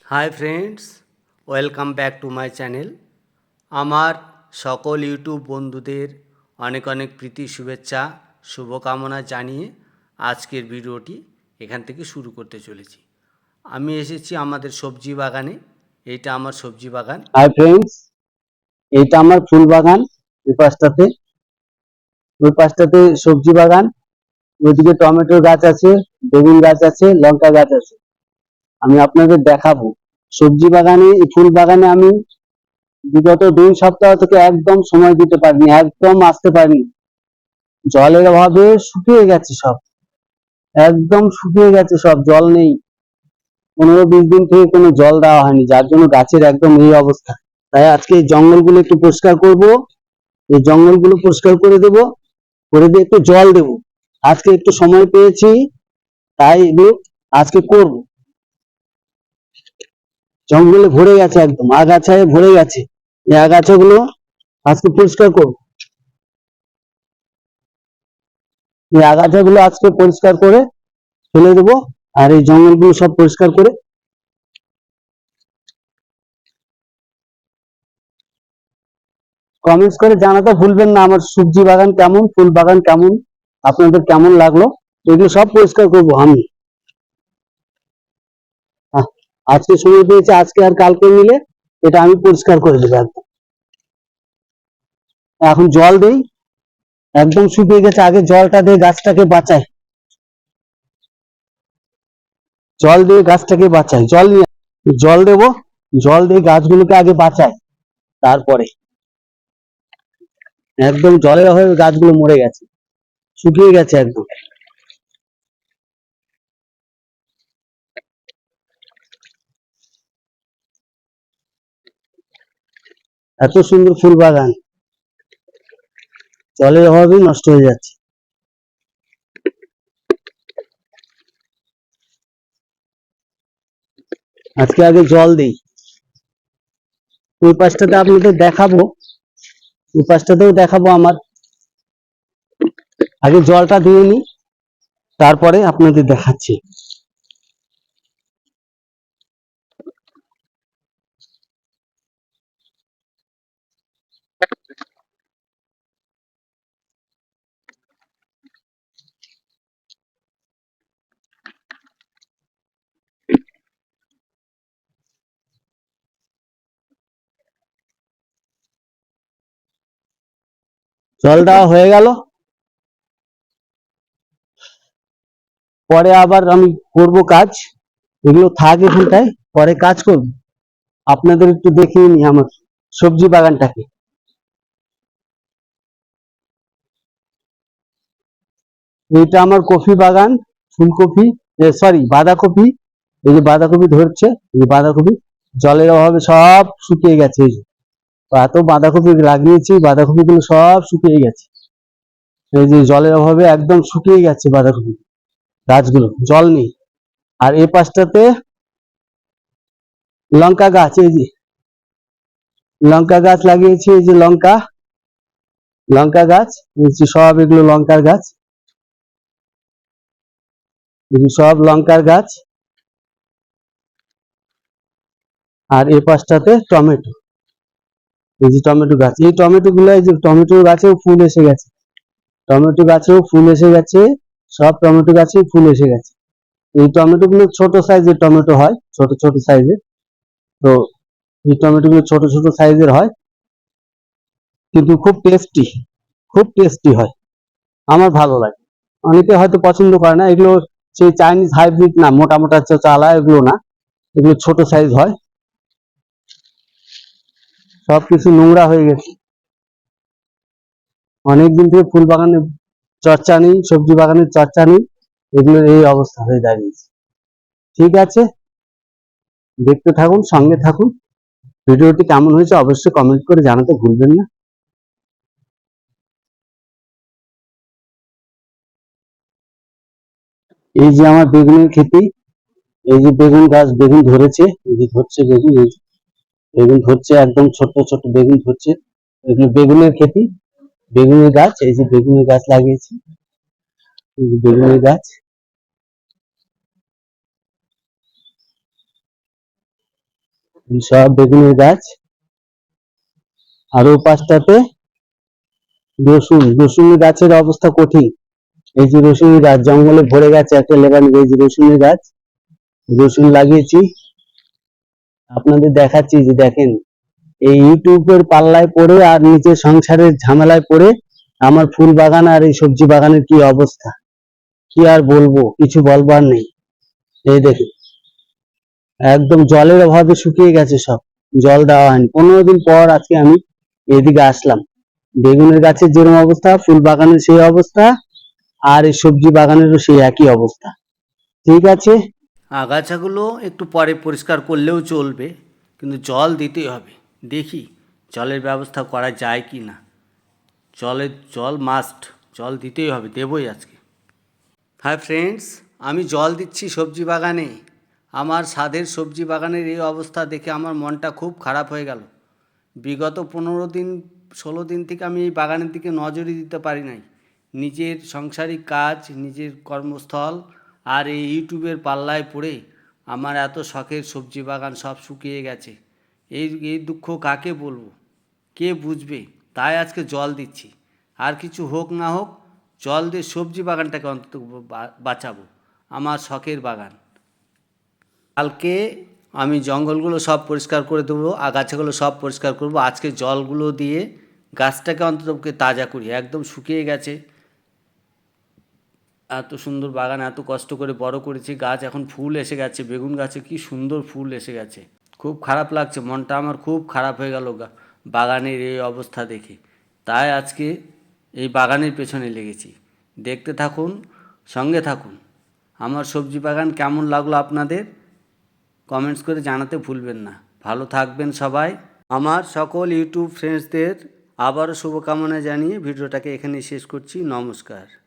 Hi friends, welcome back to my channel. আমার সকল YouTube বন্ধুদের অনেক অনেক প্রীতি শুভেচ্ছা শুভকামনা জানিয়ে আজকের ভিডিওটি এখান থেকে শুরু করতে চলেছি। আমি এসেছি আমাদের সবজি বাগানে। এইটা আমার সবজি বাগান। হাই ফ্রেন্ডস, এইটা আমার ফুল বাগান। ওই পাশটাতে সবজি বাগান। ওইদিকে টমেটোর গাছ আছে, বেগুন গাছ আছে, লঙ্কা গাছ আছে। আমি আপনাদের দেখাবো সবজি বাগানে, এই ফুল বাগানে আমি বিগত 2 সপ্তাহ থেকে একদম সময় দিতে পারিনি, একদম আসতে পারিনি। জলের অভাবে শুকিয়ে গেছে সব, একদম শুকিয়ে গেছে সব, জল নেই। 15-20 দিন থেকে কোনো জল দেওয়া হয়নি, যার জন্য গাছের একদম এই অবস্থা। তাই আজকে এই জঙ্গলগুলো একটু পরিষ্কার করব, এই জঙ্গলগুলো পরিষ্কার করে দেব, করে দিয়ে একটু জল দেব। আজকে একটু সময় পেয়েছি, তাই এগুলো আজকে করব। জঙ্গলে ভরে গেছে, একদম আগাছায় ভরে গেছে। এই আগাছাগুলো আজকে পরিষ্কার করব। এই আগাছাগুলো আজকে পরিষ্কার করে ফেলে দেবো, আর এই জঙ্গলগুলো সব পরিষ্কার করে। কমেন্টস করে জানাতে ভুলবেন না আমার সবজি বাগান কেমন, ফুল বাগান কেমন, আপনাদের কেমন লাগলো। এগুলো সব পরিষ্কার করব আমি। আজকে সময় পেয়েছি, আজকে আর কালকে মিলে এটা আমি পরিষ্কার করে দেবো একদম। এখন জল দেই, একদম শুকিয়ে গেছে। আগে জলটা দিয়ে গাছটাকে বাঁচাই, জল দিয়ে গাছটাকে বাঁচাই। জল দেব, জল দিয়ে গাছগুলোকে আগে বাঁচাই, তারপরে। একদম জলের অভাবে গাছগুলো মরে গেছে, শুকিয়ে গেছে একদম। এত সুন্দর ফুল বাগান জলের অভাবেই নষ্ট হয়ে যাচ্ছে। আজকে আগে জল দিই। ওই পাশটাতে আপনাদের দেখাবো, ওই পাশটাতেও দেখাবো আমার। আগে জলটা দিয়ে নি, তারপরে আপনাদের দেখাচ্ছি। জল দেওয়া হয়ে গেল, পরে আবার আমি করব কাজ। এগুলো থাক এখানটায়, পরে কাজ করব। আপনাদের একটু দেখিয়ে নি আমার সবজি বাগানটাকে। এইটা আমার কফি বাগান, ফুলকপি, সরি বাঁধাকপি। এই যে বাঁধাকপি ধরছে, এই যে বাঁধাকপি। জলের অভাবে সব শুকিয়ে গেছে। এই যে এত বাঁধাকপি লাগিয়েছি, বাঁধাকপি গুলো সব শুকিয়ে গেছে। এই যে জলের অভাবে একদম শুকিয়ে গেছে বাঁধাকপি গাছগুলো, জল নেই। আর এই পাশটাতে লঙ্কা গাছ, এই যে লঙ্কা গাছ লাগিয়েছি, এই যে লঙ্কা, লঙ্কা গাছ, সব এগুলো লঙ্কার গাছ, সব লঙ্কার গাছ। আর এই পাশটাতে টমেটো, এই যে টমেটো গাছ। এই টমেটো গুলো, এই যে টমেটো গাছেও ফুল এসে গেছে, টমেটো গাছেও ফুল এসে গেছে, সব টমেটো গাছে ফুল এসে গেছে। এই টমেটো গুলো ছোট সাইজের টমেটো হয়, ছোট ছোট সাইজের। তো এই টমেটো গুলো ছোট ছোট সাইজের হয়, কিন্তু খুব টেস্টি, খুব টেস্টি হয়। আমার ভালো লাগে। অনেকে হয়তো পছন্দ করে না, এগুলো সেই চাইনিজ হাইব্রিড না, মোটা মোটা চালা এগুলো না, এগুলো ছোট সাইজ হয়। সবকিছু নোংরা হয়ে গেছে, অনেকদিন থেকে ফুল বাগানে চর্চা নেই, সবজি বাগানের চর্চা নেই, এগুলোর এই অবস্থা হয়ে দাঁড়িয়েছে। ঠিক আছে, দেখতে থাকুন, সঙ্গে থাকুন। ভিডিওটি কেমন হয়েছে অবশ্যই কমেন্ট করে জানাতে ভুলবেন না। এই যে আমার বেগুনের ক্ষেতি, এই যে বেগুন গাছ, বেগুন ধরেছে, এই যে ধরছে বেগুন, এই যে বেগুন ধরছে, একদম ছোট ছোট বেগুন ধরছে। এগুলো বেগুনের ক্ষেতি, বেগুনের গাছ। এই যে বেগুনের গাছ লাগিয়েছি, এই যে বেগুনের গাছ। সব বেগুনের গাছ। আরো পাঁচটাতে রসুনের গাছের অবস্থা কঠিন। এই যে রসুনের গাছ জঙ্গলে ভরে গেছে, একটা লেবার এই যে রসুনের গাছ, রসুন লাগিয়েছি। আপনাদের দেখাচ্ছি যে দেখেন, এই ইউটিউবের পাল্লায় পড়ে আর নিজের সংসারের ঝামেলায় পড়ে আমার ফুল বাগান আর এই সবজি বাগানের কি অবস্থা, কি আর বলবো, কিছু বলবার নেই। এই দেখুন, একদম জলের অভাবে শুকিয়ে গেছে সব, জল দেওয়া হয়নি। 15 দিন পর আজকে আমি এদিকে আসলাম। বেগুনের গাছের যেরকম অবস্থা, ফুল বাগানের সেই অবস্থা, আর এই সবজি বাগানেরও সেই একই অবস্থা। ঠিক আছে, আগাছাগুলো একটু পরে পরিষ্কার করলেও চলবে, কিন্তু জল দিতেই হবে। দেখি জলের ব্যবস্থা করা যায় কি না। জল মাস্ট, জল দিতেই হবে, দেবই আজকে। হাই ফ্রেন্ডস, আমি জল দিচ্ছি সবজি বাগানে। আমার ছাদের সবজি বাগানের এই অবস্থা দেখে আমার মনটা খুব খারাপ হয়ে গেল। বিগত 15 দিন 16 দিন থেকে আমি এই বাগানের দিকে নজরই দিতে পারি নাই। নিজের সাংসারিক কাজ, নিজের কর্মস্থল আর এই ইউটিউবের পাল্লায় পড়ে আমার এত শখের সবজি বাগান সব শুকিয়ে গেছে। এই দুঃখ কাকে বলবো, কে বুঝবে? তাই আজকে জল দিচ্ছি। আর কিছু হোক না হোক, জল দিয়ে সবজি বাগানটাকে অন্তত বাঁচাবো, আমার শখের বাগান। কালকে আমি জঙ্গলগুলো সব পরিষ্কার করে দেবো, আগাছাগুলো সব পরিষ্কার করব। আজকে জলগুলো দিয়ে গাছটাকে অন্তত তাজা করি, একদম শুকিয়ে গেছে। এত সুন্দর বাগান, এত কষ্ট করে বড় করেছি, গাছ এখন ফুল এসে গেছে। বেগুন গাছে কি সুন্দর ফুল এসে গেছে। খুব খারাপ লাগছে, মনটা আমার খুব খারাপ হয়ে গেল বাগানের এই অবস্থা দেখে। তাই আজকে এই বাগানের পেছনে লেগেছি। দেখতে থাকুন, সঙ্গে থাকুন। আমার সবজি বাগান কেমন লাগলো আপনাদের কমেন্টস করে জানাতে ভুলবেন না। ভালো থাকবেন সবাই। আমার সকল ইউটিউব ফ্রেন্ডসদের আবারও শুভকামনা জানিয়ে ভিডিওটাকে এখানেই শেষ করছি। নমস্কার।